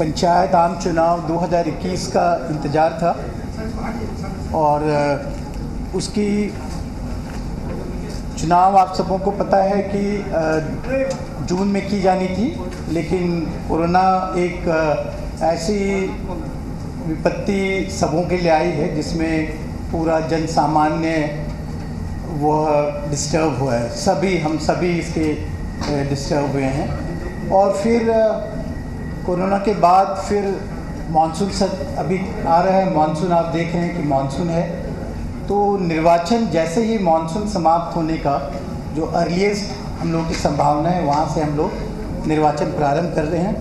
पंचायत आम चुनाव 2021 का इंतज़ार था और उसकी चुनाव आप सबों को पता है कि जून में की जानी थी, लेकिन कोरोना एक ऐसी विपत्ति सबों के लिए आई है जिसमें पूरा जन सामान्य वह डिस्टर्ब हुआ है। हम सभी इसके डिस्टर्ब हुए हैं। और फिर कोरोना के बाद फिर मानसून अभी आ रहा है। मानसून आप देख रहे हैं कि मानसून है, तो निर्वाचन जैसे ही मानसून समाप्त होने का जो अर्लीस्ट हम लोग की संभावना है, वहाँ से हम लोग निर्वाचन प्रारंभ कर रहे हैं।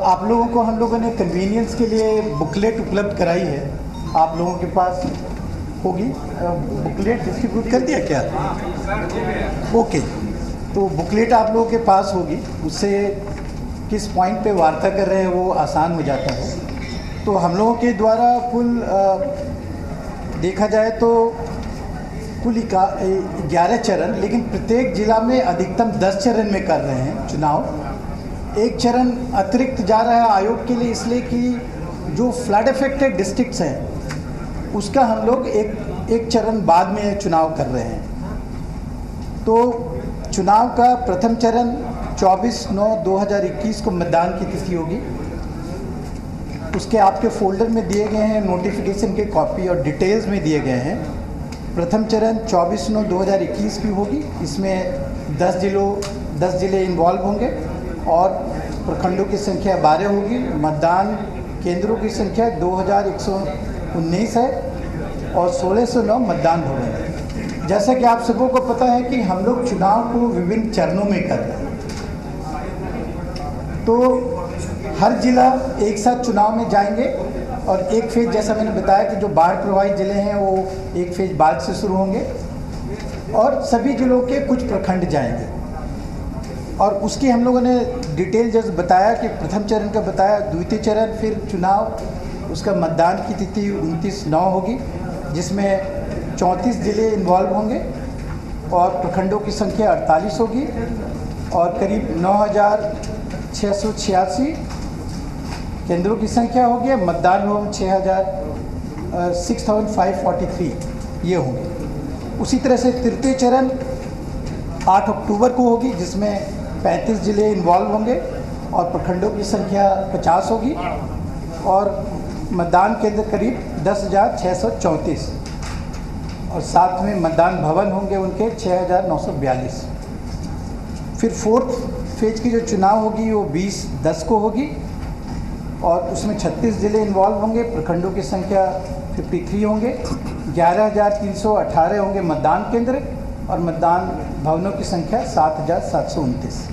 आप लोगों को हम लोगों ने कन्वीनियंस के लिए बुकलेट उपलब्ध कराई है। आप लोगों के पास होगी बुकलेट, डिस्ट्रीब्यूट कर दिया क्या? ओके, तो बुकलेट आप लोगों के पास होगी। उससे किस पॉइंट पे वार्ता कर रहे हैं वो आसान हो जाता है। तो हम लोगों के द्वारा कुल देखा जाए तो कुल 11 चरण, लेकिन प्रत्येक जिला में अधिकतम 10 चरण में कर रहे हैं चुनाव। एक चरण अतिरिक्त जा रहा है आयोग के लिए, इसलिए कि जो फ्लड अफेक्टेड डिस्ट्रिक्ट्स हैं उसका हम लोग एक चरण बाद में चुनाव कर रहे हैं। तो चुनाव का प्रथम चरण 24/9/2021 को मतदान की तिथि होगी। उसके आपके फोल्डर में दिए गए हैं नोटिफिकेशन के कॉपी और डिटेल्स में दिए गए हैं। प्रथम चरण 24/9/2021 की होगी। इसमें 10 जिले इन्वॉल्व होंगे और प्रखंडों की संख्या 12 होगी। मतदान केंद्रों की संख्या 2119 है और 1609 मतदान भवन है। जैसा कि आप सबों को पता है कि हम लोग चुनाव को विभिन्न चरणों में कर रहे हैं, तो हर जिला एक साथ चुनाव में जाएंगे और एक फेज, जैसा मैंने बताया कि जो बाढ़ प्रभावित ज़िले हैं वो एक फेज बाद से शुरू होंगे और सभी जिलों के कुछ प्रखंड जाएंगे। और उसकी हम लोगों ने डिटेल जैसे बताया कि प्रथम चरण का बताया, द्वितीय चरण फिर चुनाव, उसका मतदान की तिथि 29/9 होगी, जिसमें 34 जिले इन्वॉल्व होंगे और प्रखंडों की संख्या 48 होगी और करीब 9,686 केंद्रों की संख्या होगी। मतदान भवन 6,543 ये होंगे। उसी तरह से तृतीय चरण 8 अक्टूबर को होगी, जिसमें 35 जिले इन्वॉल्व होंगे और प्रखंडों की संख्या 50 होगी और मतदान केंद्र करीब 10,634 और साथ में मतदान भवन होंगे उनके 6,942। फिर फोर्थ फेज की जो चुनाव होगी वो 20/10 को होगी और उसमें 36 जिले इन्वॉल्व होंगे। प्रखंडों की संख्या 53 होंगे, 11,318 होंगे मतदान केंद्र और मतदान भवनों की संख्या 7,729।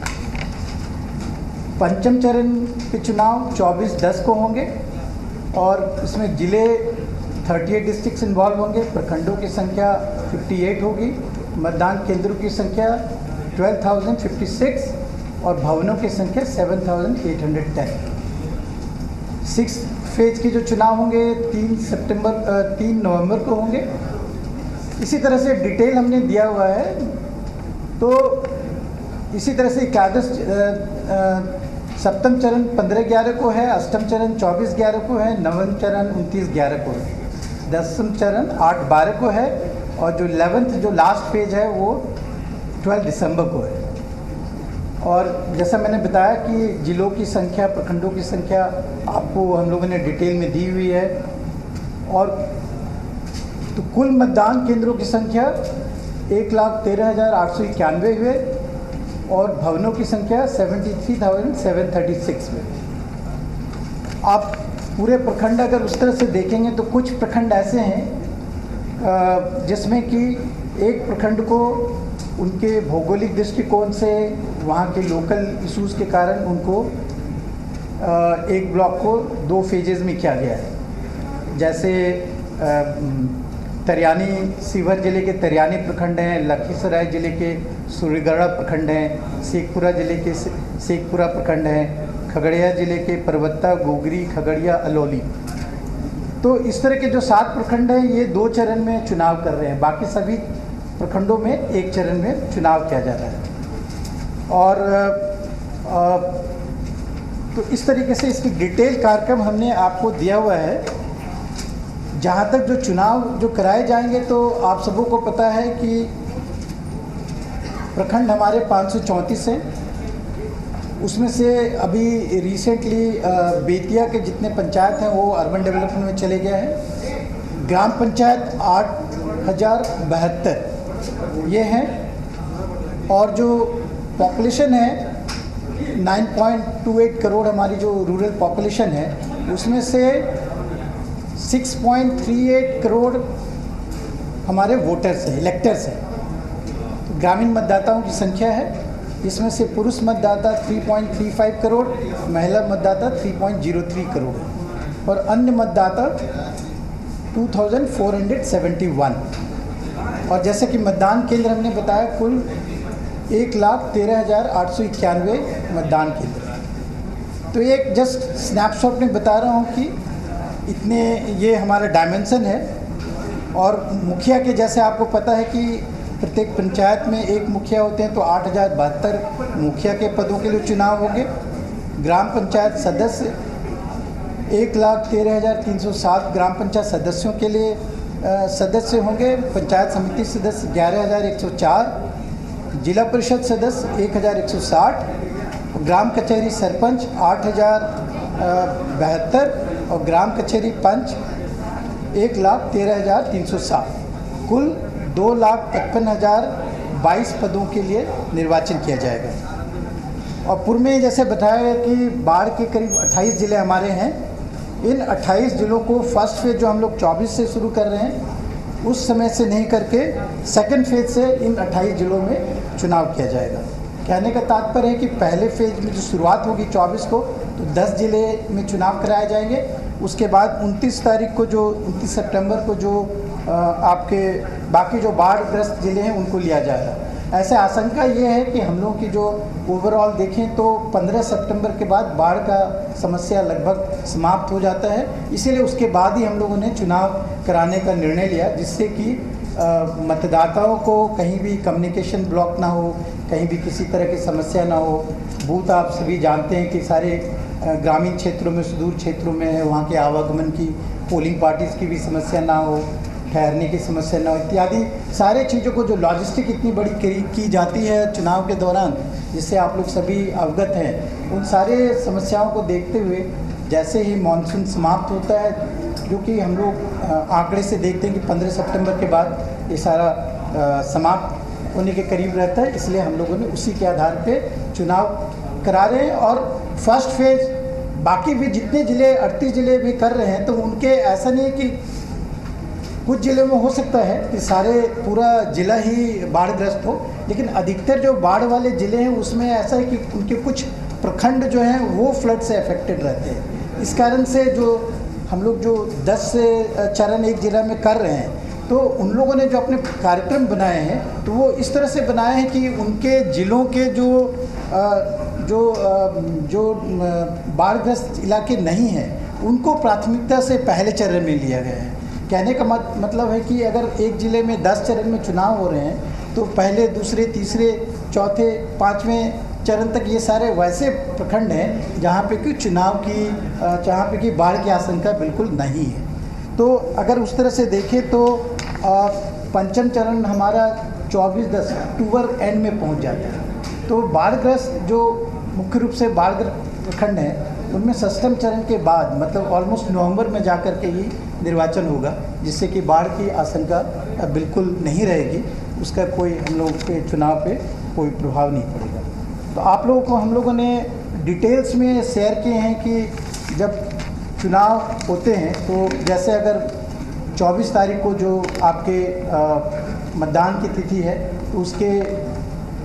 पंचम चरण के चुनाव 24/10 को होंगे और इसमें जिले 38 डिस्ट्रिक्ट्स इन्वॉल्व होंगे। प्रखंडों की संख्या 58 होगी, मतदान केंद्रों की संख्या 12,056 और भवनों की संख्या 7,810। 6 फेज की जो चुनाव होंगे 3 नवंबर को होंगे। इसी तरह से डिटेल हमने दिया हुआ है। तो इसी तरह से सप्तम चरण 15/11 को है, अष्टम चरण 24/11 को है, नवम चरण 29/11 को है, 10वां चरण 8/12 को है और जो 11th जो लास्ट फेज है वो 12 दिसंबर को है। और जैसा मैंने बताया कि जिलों की संख्या, प्रखंडों की संख्या आपको हम लोगों ने डिटेल में दी हुई है। और तो कुल मतदान केंद्रों की संख्या 1,13,891 हुए और भवनों की संख्या 73,736 हुए। आप पूरे प्रखंड अगर उस तरह से देखेंगे तो कुछ प्रखंड ऐसे हैं जिसमें कि एक प्रखंड को उनके भौगोलिक दृष्टिकोण से, वहाँ के लोकल इश्यूज़ के कारण उनको एक ब्लॉक को 2 फेजेस में किया गया है। जैसे तरियानी, सीवर जिले के तरियानी प्रखंड हैं, लखीसराय जिले के सूर्यगढ़ा प्रखंड हैं, शेखपुरा जिले के शेखपुरा प्रखंड हैं, खगड़िया जिले के परबत्ता, गोगरी, खगड़िया, अलौली। तो इस तरह के जो 7 प्रखंड हैं ये 2 चरण में चुनाव कर रहे हैं। बाकी सभी प्रखंडों में एक चरण में चुनाव किया जा रहा है। और तो इस तरीके से इसकी डिटेल कार्यक्रम हमने आपको दिया हुआ है। जहाँ तक जो चुनाव जो कराए जाएंगे तो आप सबों को पता है कि प्रखंड हमारे 534 हैं, उसमें से अभी रिसेंटली बेतिया के जितने पंचायत हैं वो अर्बन डेवलपमेंट में चले गए हैं। ग्राम पंचायत 8072 ये हैं, और जो पॉपुलेशन है 9.28 करोड़ हमारी जो रूरल पॉपुलेशन है, उसमें से 6.38 करोड़ हमारे वोटर्स हैं, इलेक्टर्स हैं। तो ग्रामीण मतदाताओं की संख्या है, इसमें से पुरुष मतदाता 3.35 करोड़, महिला मतदाता 3.03 करोड़ और अन्य मतदाता 2471। और जैसे कि मतदान केंद्र हमने बताया कुल 1,13,891 मतदान केंद्र। तो एक जस्ट स्नैपशॉट में बता रहा हूँ कि इतने ये हमारा डायमेंशन है। और मुखिया के जैसे आपको पता है कि प्रत्येक पंचायत में एक मुखिया होते हैं, तो 8,072 मुखिया के पदों के लिए चुनाव होंगे। ग्राम पंचायत सदस्य 1,13,307 ग्राम पंचायत सदस्यों के लिए सदस्य होंगे। पंचायत समिति सदस्य 11,104, जिला परिषद सदस्य 1,160, ग्राम कचहरी सरपंच 8,072 और ग्राम कचहरी पंच 1,13,307। कुल 2,55,022 पदों के लिए निर्वाचन किया जाएगा। और पूर्व में जैसे बताया गया कि बाढ़ के करीब 28 ज़िले हमारे हैं। इन 28 ज़िलों को फर्स्ट फेज़ जो हम लोग 24 से शुरू कर रहे हैं, उस समय से नहीं करके सेकंड फेज़ से इन 28 ज़िलों में चुनाव किया जाएगा। कहने का तात्पर्य है कि पहले फेज़ में जो शुरुआत होगी 24 को, तो 10 ज़िले में चुनाव कराए जाएंगे। उसके बाद 29 सितंबर को जो आपके बाकी जो बाढ़ग्रस्त ज़िले हैं उनको लिया जाएगा। ऐसे आशंका ये है कि हम लोगों की जो ओवरऑल देखें तो 15 सितंबर के बाद बाढ़ का समस्या लगभग समाप्त हो जाता है। इसीलिए उसके बाद ही हम लोगों ने चुनाव कराने का निर्णय लिया, जिससे कि मतदाताओं को कहीं भी कम्युनिकेशन ब्लॉक ना हो, कहीं भी किसी तरह की समस्या ना हो। बूथ आप सभी जानते हैं कि सारे ग्रामीण क्षेत्रों में, सुदूर क्षेत्रों में है, वहाँ के आवागमन की, पोलिंग पार्टीज़ की भी समस्या ना हो, ठहरने की समस्या ना हो, इत्यादि सारे चीज़ों को जो लॉजिस्टिक इतनी बड़ी की जाती है चुनाव के दौरान, जिससे आप लोग सभी अवगत हैं, उन सारे समस्याओं को देखते हुए जैसे ही मानसून समाप्त होता है, जो कि हम लोग आंकड़े से देखते हैं कि 15 सितंबर के बाद ये सारा समाप्त होने के करीब रहता है, इसलिए हम लोगों ने उसी के आधार पे चुनाव करा रहे हैं। और फर्स्ट फेज़ बाकी भी जितने ज़िले 38 ज़िले भी कर रहे हैं, तो उनके ऐसा नहीं है कि कुछ ज़िलों में हो सकता है कि सारे पूरा ज़िला ही बाढ़ग्रस्त हो, लेकिन अधिकतर जो बाढ़ वाले ज़िले हैं उसमें ऐसा है कि उनके कुछ प्रखंड जो हैं वो फ्लड से अफेक्टेड रहते हैं। इस कारण से जो हम लोग जो 10 चरण एक ज़िला में कर रहे हैं, तो उन लोगों ने जो अपने कार्यक्रम बनाए हैं तो वो इस तरह से बनाए हैं कि उनके ज़िलों के जो बाढ़ग्रस्त इलाके नहीं हैं उनको प्राथमिकता से पहले चरण में लिया गया है। कहने का मतलब है कि अगर एक ज़िले में 10 चरण में चुनाव हो रहे हैं, तो पहले, दूसरे, तीसरे, चौथे, 5वें चरण तक ये सारे वैसे प्रखंड हैं जहाँ पे कि जहाँ पे कि बाढ़ की आशंका बिल्कुल नहीं है। तो अगर उस तरह से देखें तो पंचम चरण हमारा 24-10 अक्टूबर एंड में पहुँच जाता है। तो बाढ़ग्रस्त जो मुख्य रूप से बाढ़ग्रस्त प्रखंड हैं, उनमें षष्ठम चरण के बाद मतलब ऑलमोस्ट नवंबर में जा कर के ही निर्वाचन होगा, जिससे कि बाढ़ की आशंका बिल्कुल नहीं रहेगी, उसका कोई हम लोगों के चुनाव पे कोई प्रभाव नहीं पड़ेगा। तो आप लोगों को हम लोगों ने डिटेल्स में शेयर किए हैं कि जब चुनाव होते हैं तो जैसे अगर 24 तारीख को जो आपके मतदान की तिथि है, तो उसके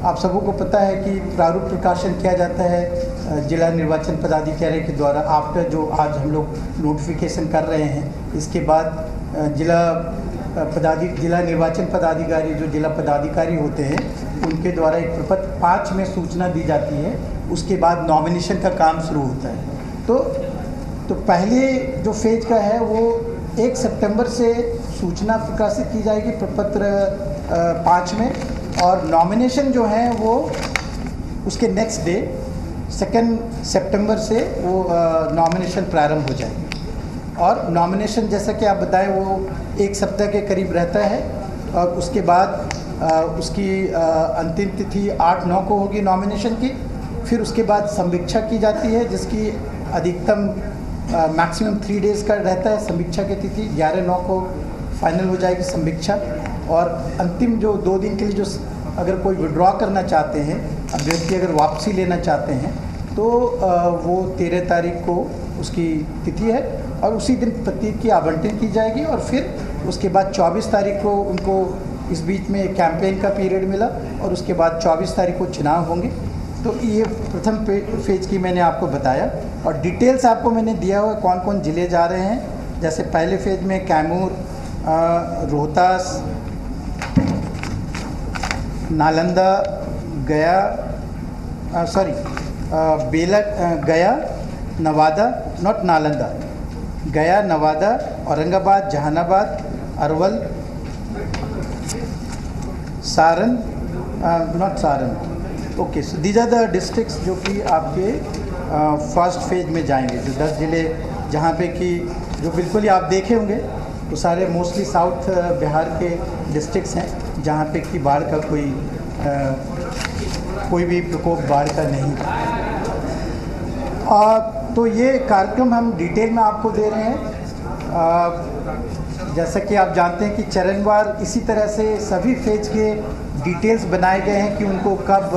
आप सबों को पता है कि प्रारूप प्रकाशन किया जाता है जिला निर्वाचन पदाधिकारी के द्वारा। आफ्टर जो आज हम लोग नोटिफिकेशन कर रहे हैं, इसके बाद जिला निर्वाचन पदाधिकारी जो जिला पदाधिकारी होते हैं उनके द्वारा एक प्रपत्र 5 में सूचना दी जाती है। उसके बाद नॉमिनेशन का काम शुरू होता है। तो पहले जो फेज का है वो 1 सितंबर से सूचना प्रकाशित की जाएगी प्रपत्र 5 में, और नॉमिनेशन जो है वो उसके नेक्स्ट डे 2 सितंबर से वो नॉमिनेशन प्रारंभ हो जाएगी। और नॉमिनेशन जैसा कि आप बताएं वो 1 सप्ताह के करीब रहता है, और उसके बाद उसकी अंतिम तिथि 8-9 को होगी नॉमिनेशन की। फिर उसके बाद समीक्षा की जाती है, जिसकी अधिकतम मैक्सिमम 3 डेज़ का रहता है समीक्षा की तिथि। 11-9 को फाइनल हो जाएगी समीक्षा। और अंतिम जो 2 दिन के लिए जो अगर कोई विड्रॉ करना चाहते हैं, अभ्यर्थी अगर वापसी लेना चाहते हैं, तो वो 13 तारीख को उसकी तिथि है, और उसी दिन प्रतीक की आवंटन की जाएगी। और फिर उसके बाद 24 तारीख को उनको इस बीच में कैंपेन का पीरियड मिला, और उसके बाद 24 तारीख को चुनाव होंगे। तो ये प्रथम फेज़ की मैंने आपको बताया, और डिटेल्स आपको मैंने दिया हुआ है कौन कौन ज़िले जा रहे हैं। जैसे पहले फेज़ में कैमूर, रोहतास, नालंदा, गया, गया, Nawada, not Nalanda, Gaya, Nawada, Aurangabad, Jehanabad, Arwal, Saran, not Saran. Okay, so these are the districts जो कि आपके फर्स्ट फेज में जाएंगे। जो 10 ज़िले जहाँ पे कि जो बिल्कुल ही आप देखे होंगे, तो सारे मोस्टली साउथ बिहार के डिस्ट्रिक्ट्स हैं, जहाँ पे कि बाढ़ का कोई भी प्रकोप बाढ़ का नहीं। तो ये कार्यक्रम हम डिटेल में आपको दे रहे हैं। जैसा कि आप जानते हैं कि चरणवार इसी तरह से सभी फेज के डिटेल्स बनाए गए हैं कि उनको कब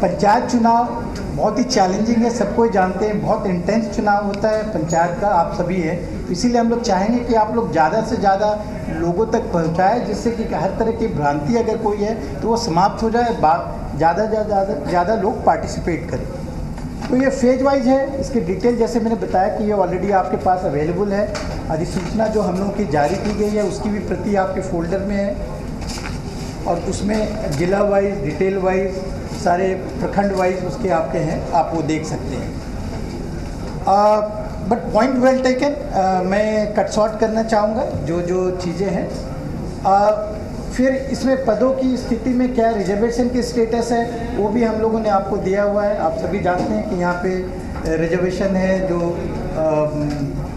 पंचायत चुनाव बहुत ही चैलेंजिंग है, सबको जानते हैं, बहुत इंटेंस चुनाव होता है पंचायत का, आप सभी है। तो इसीलिए हम लोग चाहेंगे कि आप लोग ज़्यादा से ज़्यादा लोगों तक पहुंचाएं, जिससे कि हर तरह की भ्रांति अगर कोई है तो वो समाप्त हो जाए, ज़्यादा लोग पार्टिसिपेट करें। तो ये फेज वाइज है। इसकी डिटेल जैसे मैंने बताया कि ये ऑलरेडी आपके पास अवेलेबल है। अधिसूचना जो हम लोगों की जारी की गई है उसकी भी प्रति आपके फोल्डर में है, और उसमें जिला वाइज, डिटेल वाइज, सारे प्रखंड वाइज उसके आपके हैं, आप वो देख सकते हैं। बट पॉइंट वेल टेकन, मैं कट शॉर्ट करना चाहूँगा जो चीज़ें हैं। फिर इसमें पदों की स्थिति में क्या रिजर्वेशन की स्टेटस है वो भी हम लोगों ने आपको दिया हुआ है। आप सभी जानते हैं कि यहाँ पे रिजर्वेशन है, जो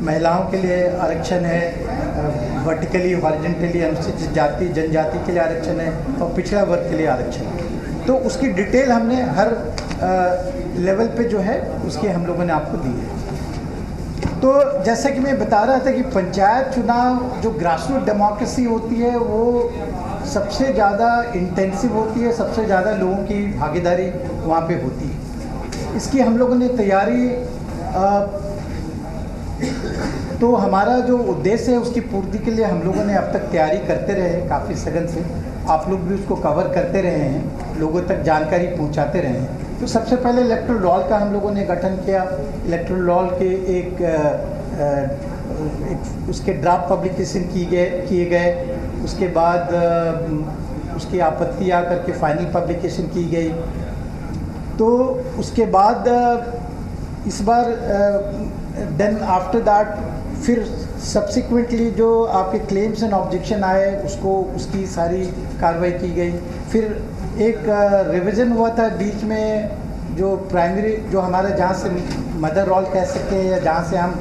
महिलाओं के लिए आरक्षण है, वर्टिकली हॉरिजॉन्टली अनुसूचित जाति जनजाति के लिए आरक्षण है, और पिछड़ा वर्ग के लिए आरक्षण है। तो उसकी डिटेल हमने हर लेवल पे जो है उसकी हम लोगों ने आपको दी है। तो जैसा कि मैं बता रहा था कि पंचायत चुनाव जो ग्रासरूट डेमोक्रेसी होती है वो सबसे ज़्यादा इंटेंसिव होती है, सबसे ज़्यादा लोगों की भागीदारी वहाँ पे होती है। इसकी हम लोगों ने तैयारी, तो हमारा जो उद्देश्य है उसकी पूर्ति के लिए हम लोगों ने अब तक तैयारी करते रहे हैं काफ़ी सघन से। आप लोग भी उसको कवर करते रहे हैं, लोगों तक जानकारी पहुंचाते रहे हैं। तो सबसे पहले इलेक्टोरल रोल का हम लोगों ने गठन किया। इलेक्टोरल रोल के एक उसके ड्राफ्ट पब्लिकेशन किए गए। उसके बाद उसकी आपत्ति आकर के फाइनल पब्लिकेशन की गई। तो उसके बाद इस बार देन आफ्टर दैट फिर सब्सिक्वेंटली जो आपके क्लेम्स एंड ऑब्जेक्शन आए उसकी सारी कार्रवाई की गई। फिर एक रिवीजन हुआ था बीच में, जो प्राइमरी जो हमारा जहाँ से मदर रोल कह सकते हैं, या जहाँ से हम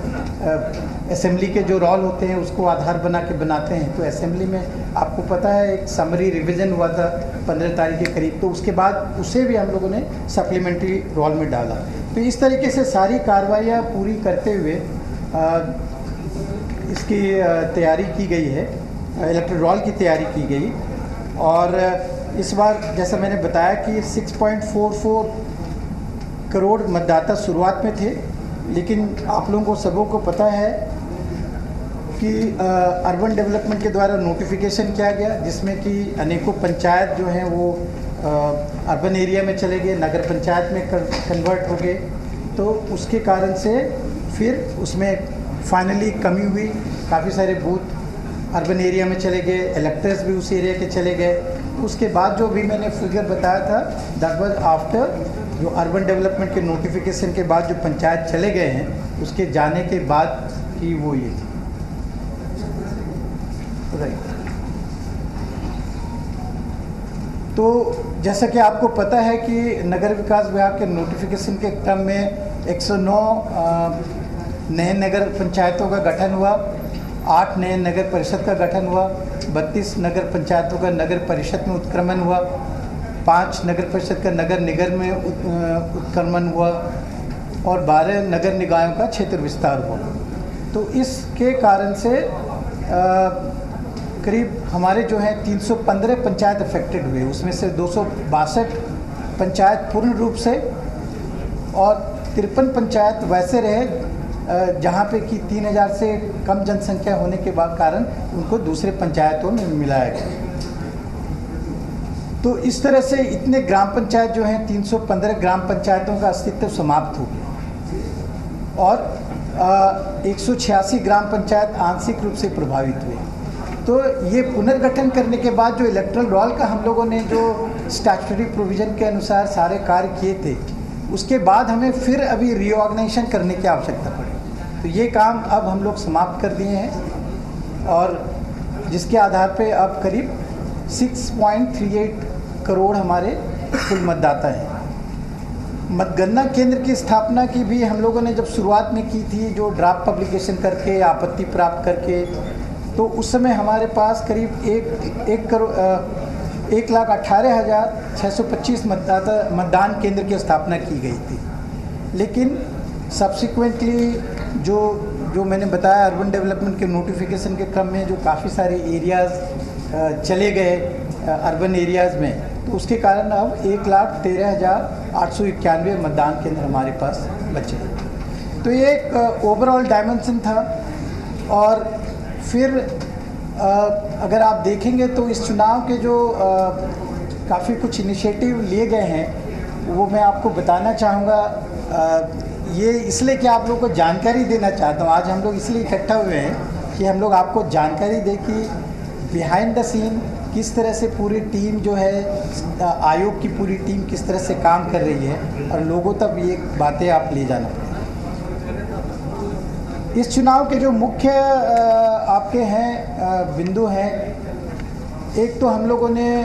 असेंबली के जो रोल होते हैं उसको आधार बना के बनाते हैं। तो असेंबली में आपको पता है एक समरी रिवीजन हुआ था 15 तारीख के करीब। तो उसके बाद उसे भी हम लोगों ने सप्लीमेंट्री रोल में डाला। तो इस तरीके से सारी कार्रवाइयाँ पूरी करते हुए इसकी तैयारी की गई है, इलेक्टोरल रोल की तैयारी की गई। और इस बार जैसा मैंने बताया कि 6.44 करोड़ मतदाता शुरुआत में थे, लेकिन आप लोगों को सबों को पता है कि अर्बन डेवलपमेंट के द्वारा नोटिफिकेशन किया गया, जिसमें कि अनेकों पंचायत जो हैं वो अर्बन एरिया में चले गए, नगर पंचायत में कन्वर्ट हो गए। तो उसके कारण से फिर उसमें फाइनली कमी हुई, काफ़ी सारे बूथ अर्बन एरिया में चले गए, इलेक्टर्स भी उस एरिया के चले गए। उसके बाद जो भी मैंने फिगर बताया था दैट वाज आफ्टर जो अर्बन डेवलपमेंट के नोटिफिकेशन के बाद जो पंचायत चले गए हैं उसके जाने के बाद की वो ये थी। राइट। तो जैसा कि आपको पता है कि नगर विकास विभाग के नोटिफिकेशन के क्रम में 109 नए नगर पंचायतों का गठन हुआ, 8 नए नगर परिषद का गठन हुआ, 32 नगर पंचायतों का नगर परिषद में उत्क्रमण हुआ, 5 नगर परिषद का नगर निगम में उत्क्रमण हुआ और 12 नगर निकायों का क्षेत्र विस्तार हुआ। तो इसके कारण से करीब हमारे जो हैं 315 पंचायत अफेक्टेड हुए, उसमें से 262 पंचायत पूर्ण रूप से और 53 पंचायत वैसे रहे जहाँ पे कि 3000 से कम जनसंख्या होने के बाद कारण उनको दूसरे पंचायतों में मिलाया गया। तो इस तरह से इतने ग्राम पंचायत जो हैं 315 ग्राम पंचायतों का अस्तित्व समाप्त हो गया और 186 ग्राम पंचायत आंशिक रूप से प्रभावित हुए। तो ये पुनर्गठन करने के बाद जो इलेक्ट्रल रोल का हम लोगों ने जो स्टैट्यूटरी प्रोविज़न के अनुसार सारे कार्य किए थे, उसके बाद हमें फिर अभी रीऑर्गेनाइजेशन करने की आवश्यकता पड़ी। तो ये काम अब हम लोग समाप्त कर दिए हैं और जिसके आधार पे अब करीब 6.38 करोड़ हमारे कुल मतदाता हैं। मतगणना केंद्र की स्थापना की भी हम लोगों ने जब शुरुआत में की थी, जो ड्राफ्ट पब्लिकेशन करके आपत्ति प्राप्त करके, तो उस समय हमारे पास करीब 1,18,625 मतदान केंद्र की स्थापना की गई थी। लेकिन सब्सिक्वेंटली जो मैंने बताया अर्बन डेवलपमेंट के नोटिफिकेशन के क्रम में जो काफ़ी सारे एरियाज़ चले गए अर्बन एरियाज़ में, तो उसके कारण अब 1,13,891 मतदान केंद्र हमारे पास बचे। तो ये एक ओवरऑल डायमेंशन था। और फिर अगर आप देखेंगे तो इस चुनाव के जो काफ़ी कुछ इनिशिएटिव लिए गए हैं वो मैं आपको बताना चाहूँगा। ये इसलिए कि आप लोगों को जानकारी देना चाहता हूँ। आज हम लोग इसलिए इकट्ठा हुए हैं कि हम लोग आपको जानकारी दें कि बिहाइंड द सीन किस तरह से पूरी टीम जो है, आयोग की पूरी टीम किस तरह से काम कर रही है और लोगों तक ये बातें आप ले जाना। इस चुनाव के जो मुख्य आपके हैं बिंदु हैं, एक तो हम लोगों ने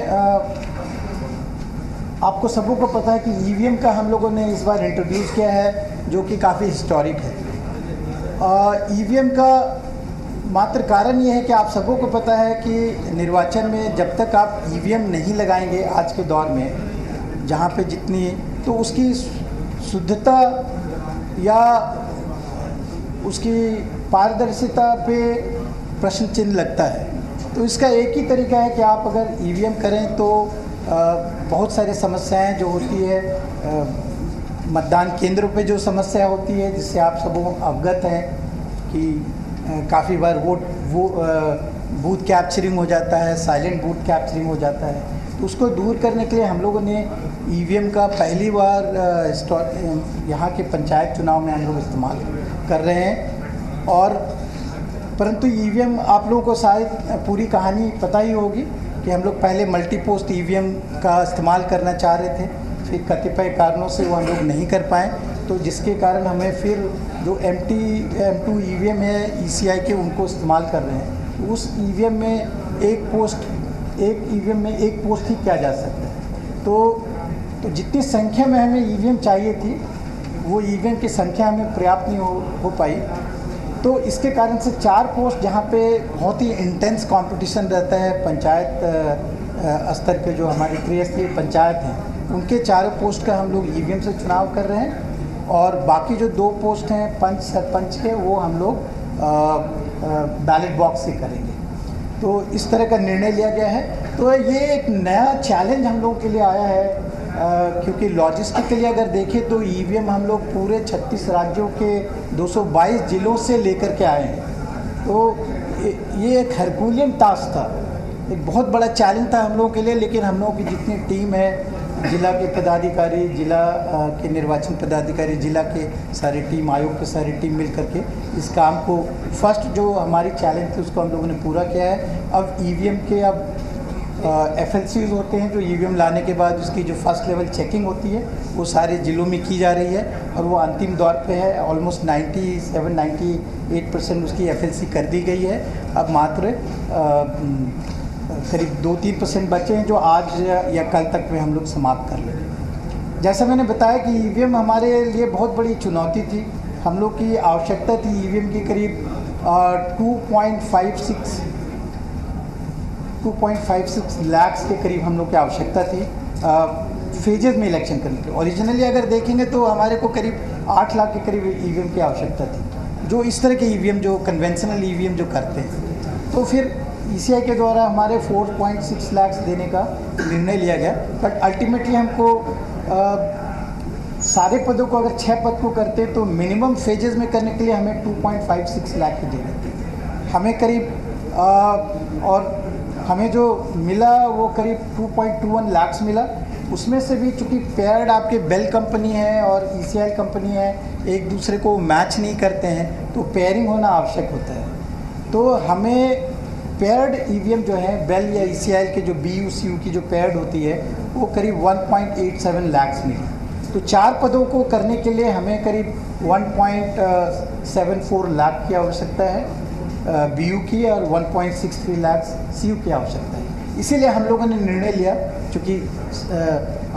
आपको सबों को पता है कि ईवीएम का हम लोगों ने इस बार इंट्रोड्यूस किया है, जो कि काफ़ी हिस्टोरिक है। ईवीएम का मात्र कारण ये है कि आप सबों को पता है कि निर्वाचन में जब तक आप ईवीएम नहीं लगाएंगे आज के दौर में, जहाँ पे जितनी, तो उसकी शुद्धता या उसकी पारदर्शिता पे प्रश्न चिन्ह लगता है। तो इसका एक ही तरीका है कि आप अगर ईवीएम करें तो बहुत सारी समस्याएं जो होती है मतदान केंद्रों पे जो समस्या होती है, जिससे आप सब अवगत हैं कि काफ़ी बार बूथ कैप्चरिंग हो जाता है, साइलेंट बूथ कैप्चरिंग हो जाता है। तो उसको दूर करने के लिए हम लोगों ने ईवीएम का पहली बार यहाँ के पंचायत चुनाव में हम लोग इस्तेमाल कर रहे हैं। और परंतु ईवीएम आप लोगों को शायद पूरी कहानी पता ही होगी कि हम लोग पहले मल्टी पोस्ट ईवीएम का इस्तेमाल करना चाह रहे थे, फिर कतिपय कारणों से वो हम लोग नहीं कर पाए, तो जिसके कारण हमें फिर जो M2 ईवीएम है ECI के, उनको इस्तेमाल कर रहे हैं। उस ईवीएम में एक ईवीएम में एक पोस्ट ही किया जा सकता है। तो जितनी संख्या में हमें ईवीएम चाहिए थी, वो ईवीएम की संख्या हमें पर्याप्त नहीं हो पाई। तो इसके कारण से 4 पोस्ट जहाँ पे बहुत ही इंटेंस कंपटीशन रहता है, पंचायत स्तर के जो हमारी त्रिस्तरीय पंचायत हैं, उनके 4 पोस्ट का हम लोग ईवीएम से चुनाव कर रहे हैं। और बाकी जो 2 पोस्ट हैं पंच सरपंच के, वो हम लोग बैलेट बॉक्स से करेंगे। तो इस तरह का निर्णय लिया गया है। तो ये एक नया चैलेंज हम लोगों के लिए आया है, क्योंकि लॉजिस्टिकली अगर देखें तो ईवीएम हम लोग पूरे 36 राज्यों के 222 जिलों से लेकर के आए हैं। तो ये एक हरकुलियन टास्क था, एक बहुत बड़ा चैलेंज था हम लोगों के लिए। लेकिन हम लोगों की जितनी टीम है, जिला के पदाधिकारी, जिला के निर्वाचन पदाधिकारी, जिला के सारी टीम, आयोग की सारी टीम मिल करके इस काम को, फर्स्ट जो हमारी चैलेंज थी उसको हम लोगों ने पूरा किया है। अब ईवीएम के FLCs होते हैं, जो ईवीएम लाने के बाद उसकी जो फर्स्ट लेवल चेकिंग होती है वो सारे ज़िलों में की जा रही है और वो अंतिम दौर पे है। ऑलमोस्ट 97-98% उसकी FLC कर दी गई है। अब मात्र करीब 2-3% बचे हैं जो आज या कल तक में हम लोग समाप्त कर लेंगे। जैसा मैंने बताया कि ईवीएम हमारे लिए बहुत बड़ी चुनौती थी। हम लोग की आवश्यकता थी ईवीएम की करीब 2.56 लाख के करीब हम लोग की आवश्यकता थी फेजेस में इलेक्शन करने के। ओरिजिनली अगर देखेंगे तो हमारे को करीब 8 लाख के करीब ईवीएम की आवश्यकता थी, जो इस तरह के ईवीएम जो कन्वेंशनल ईवीएम जो करते हैं। तो फिर ईसीआई के द्वारा हमारे 4.6 लाख देने का निर्णय लिया गया, बट अल्टीमेटली हमको सारे पदों को अगर 6 पद को करते तो मिनिमम फेजेस में करने के लिए हमें 2.56 लाख देने थे। हमें करीब और हमें जो मिला वो करीब 2.21 लाख मिला। उसमें से भी चूँकि पेयर्ड आपके बेल कंपनी है और ईसीआई कंपनी है, एक दूसरे को मैच नहीं करते हैं, तो पेयरिंग होना आवश्यक होता है। तो हमें पेयर्ड ईवीएम जो है बेल या ईसीआई के जो बीयूसीयू की जो पेयर्ड होती है वो करीब 1.87 लाख मिली। तो 4 पदों को करने के लिए हमें करीब 1.74 लाख की आवश्यकता है बीयू की और 1.63 लाख सीयू की आवश्यकता है। इसीलिए हम लोगों ने निर्णय लिया, क्योंकि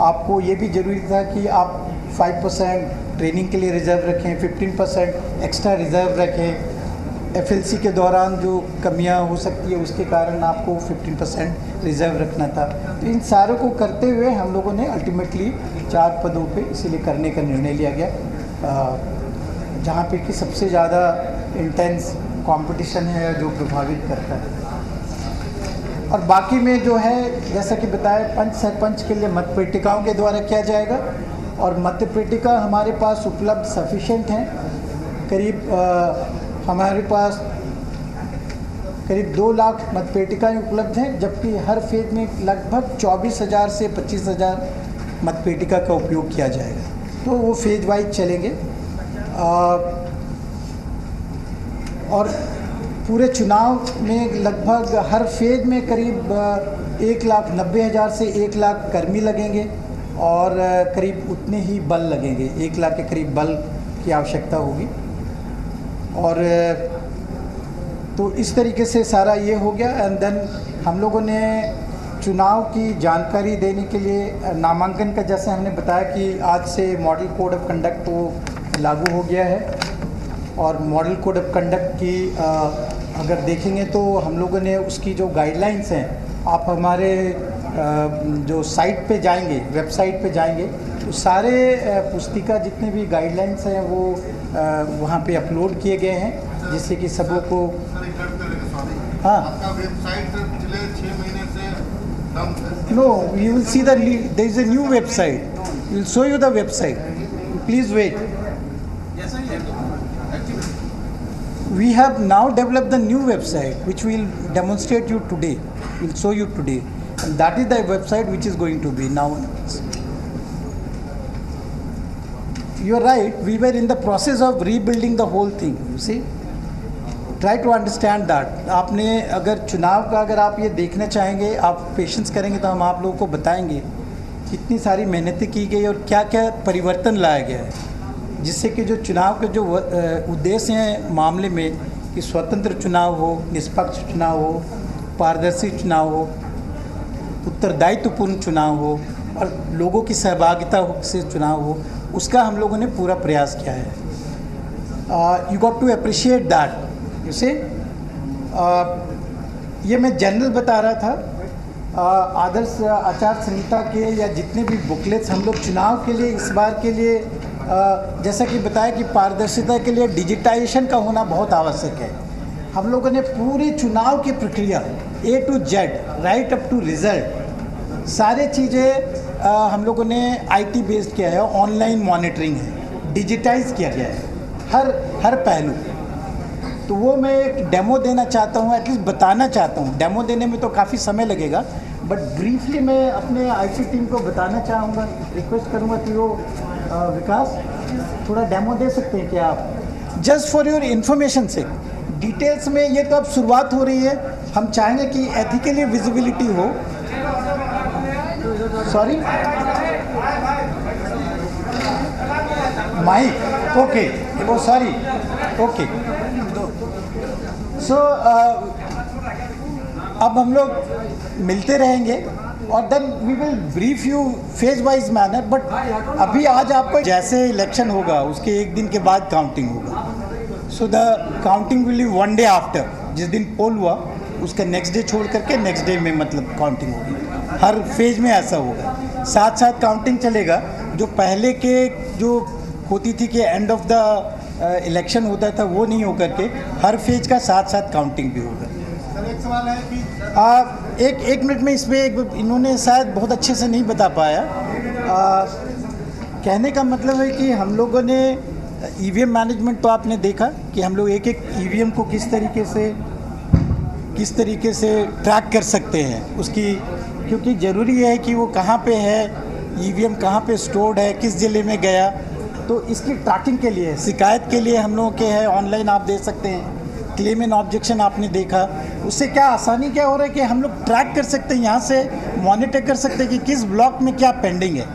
आपको ये भी ज़रूरी था कि आप 5% ट्रेनिंग के लिए रिज़र्व रखें, 15% एक्स्ट्रा रिज़र्व रखें। एफएलसी के दौरान जो कमियां हो सकती है उसके कारण आपको 15% रिज़र्व रखना था। तो इन सारों को करते हुए हम लोगों ने अल्टीमेटली 4 पदों पे इसीलिए करने का निर्णय लिया गया, जहाँ पे कि सबसे ज़्यादा इंटेंस कंपटीशन है जो प्रभावित करता है। और बाकी में जो है जैसा कि बताया पंच सरपंच के लिए मत पेटिकाओं के द्वारा किया जाएगा, और मत पेटिका हमारे पास उपलब्ध सफिशेंट हैं। करीब हमारे पास करीब 2 लाख मत पेटिकाएँ उपलब्ध हैं, जबकि हर फेज में लगभग 24,000 से 25,000 मत पेटिका का उपयोग किया जाएगा। तो वो फेज वाइज चलेंगे और पूरे चुनाव में लगभग हर फेज में करीब 1,90,000 से 1 लाख कर्मी लगेंगे और करीब उतने ही बल लगेंगे, 1 लाख के करीब बल की आवश्यकता होगी। और तो इस तरीके से सारा ये हो गया। एंड देन हम लोगों ने चुनाव की जानकारी देने के लिए नामांकन का, जैसे हमने बताया कि आज से मॉडल कोड ऑफ कंडक्ट तो लागू हो गया है, और मॉडल कोड ऑफ कंडक्ट की अगर देखेंगे तो हम लोगों ने उसकी जो गाइडलाइंस हैं, आप हमारे जो साइट पे जाएंगे, वेबसाइट पे जाएंगे, तो सारे पुस्तिका जितने भी गाइडलाइंस हैं वो वहाँ पे अपलोड किए गए हैं, जिससे कि सबों को हाँ no you will see the there is a new website, we will show you the website, please wait. We have now developed the new website which we will demonstrate you today, we will show you today, and that is the website which is going to be now. You are right, we were in the process of rebuilding the whole thing, you see, try to understand that. आपने अगर चुनाव का अगर आप ये देखना चाहेंगे, आप पेशेंस करेंगे तो हम आप लोगों को बताएंगे कितनी सारी मेहनतें की गई और क्या क्या परिवर्तन लाया गया है, जिससे कि जो चुनाव के जो उद्देश्य हैं मामले में कि स्वतंत्र चुनाव हो, निष्पक्ष चुनाव हो, पारदर्शी चुनाव हो, उत्तरदायित्वपूर्ण चुनाव हो और लोगों की सहभागिता से चुनाव हो, उसका हम लोगों ने पूरा प्रयास किया है। You got to appreciate that, you say. ये मैं जनरल बता रहा था। आदर्श आचार संहिता के या जितने भी बुकलेट्स हम लोग चुनाव के लिए इस बार के लिए जैसा कि बताया कि पारदर्शिता के लिए डिजिटाइजेशन का होना बहुत आवश्यक है। हम लोगों ने पूरे चुनाव की प्रक्रिया A to Z right up to result सारे चीज़ें हम लोगों ने IT बेस्ड किया है, ऑनलाइन मॉनिटरिंग है, डिजिटाइज किया गया है हर पहलू। तो वो मैं एक डेमो देना चाहता हूँ, एटलीस्ट बताना चाहता हूँ। डेमो देने में तो काफ़ी समय लगेगा, बट ब्रीफली मैं अपने IT टीम को बताना चाहूँगा, रिक्वेस्ट करूँगा कि वो विकास थोड़ा डेमो दे सकते हैं क्या आप, जस्ट फॉर योर इन्फॉर्मेशन से। डिटेल्स में ये तो अब शुरुआत हो रही है, हम चाहेंगे कि एथिकली विजिबिलिटी हो। सॉरी माइक, ओके, वो सॉरी, ओके। सो अब हम लोग मिलते रहेंगे और then we will brief you phase wise manner. But अभी आज आपको जैसे इलेक्शन होगा उसके एक दिन के बाद काउंटिंग होगा। So the counting will be 1 day after, जिस दिन पोल हुआ उसका नेक्स्ट डे छोड़ करके नेक्स्ट डे में मतलब काउंटिंग होगी। हर फेज में ऐसा होगा, साथ साथ काउंटिंग चलेगा। जो पहले के जो होती थी कि एंड ऑफ द इलेक्शन होता था वो नहीं होकर के हर फेज का साथ साथ काउंटिंग भी होगा। सर एक सवाल है कि एक मिनट में इसमें इन्होंने शायद बहुत अच्छे से नहीं बता पाया। कहने का मतलब है कि हम लोगों ने ईवीएम मैनेजमेंट तो आपने देखा कि हम लोग एक एक ईवीएम को किस तरीके से ट्रैक कर सकते हैं उसकी, क्योंकि ज़रूरी है कि वो कहाँ पे है, ईवीएम कहाँ पे स्टोर्ड है, किस ज़िले में गया। तो इसकी ट्रैकिंग के लिए, शिकायत के लिए हम लोगों के है ऑनलाइन आप दे सकते हैं। क्लेम एंड ऑब्जेक्शन आपने देखा, उससे क्या आसानी क्या हो रहा है कि हम लोग ट्रैक कर सकते हैं, यहाँ से मॉनिटर कर सकते हैं कि किस ब्लॉक में क्या पेंडिंग है,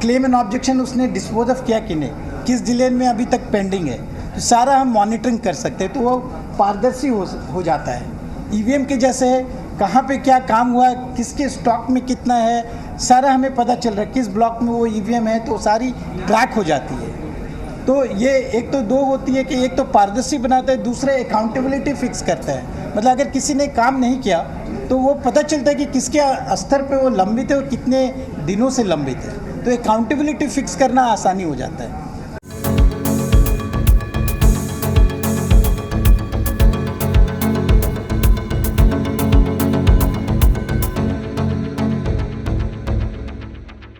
क्लेम एंड ऑब्जेक्शन उसने डिस्पोज ऑफ किया कि नहीं, किस जिले में अभी तक पेंडिंग है, तो सारा हम मॉनिटरिंग कर सकते हैं। तो वो पारदर्शी हो जाता है। ईवीएम के जैसे है, कहाँ पे क्या काम हुआ, किसके स्टॉक में कितना है, सारा हमें पता चल रहा है। किस ब्लॉक में वो ईवीएम है तो सारी ट्रैक हो जाती है। तो ये एक तो दो होती है कि एक तो पारदर्शी बनाता है, दूसरे अकाउंटेबिलिटी फिक्स करता है। मतलब अगर किसी ने काम नहीं किया तो वो पता चलता है कि किसके स्तर पे वो लंबित है और कितने दिनों से लंबित है। तो अकाउंटेबिलिटी फिक्स करना आसानी हो जाता है।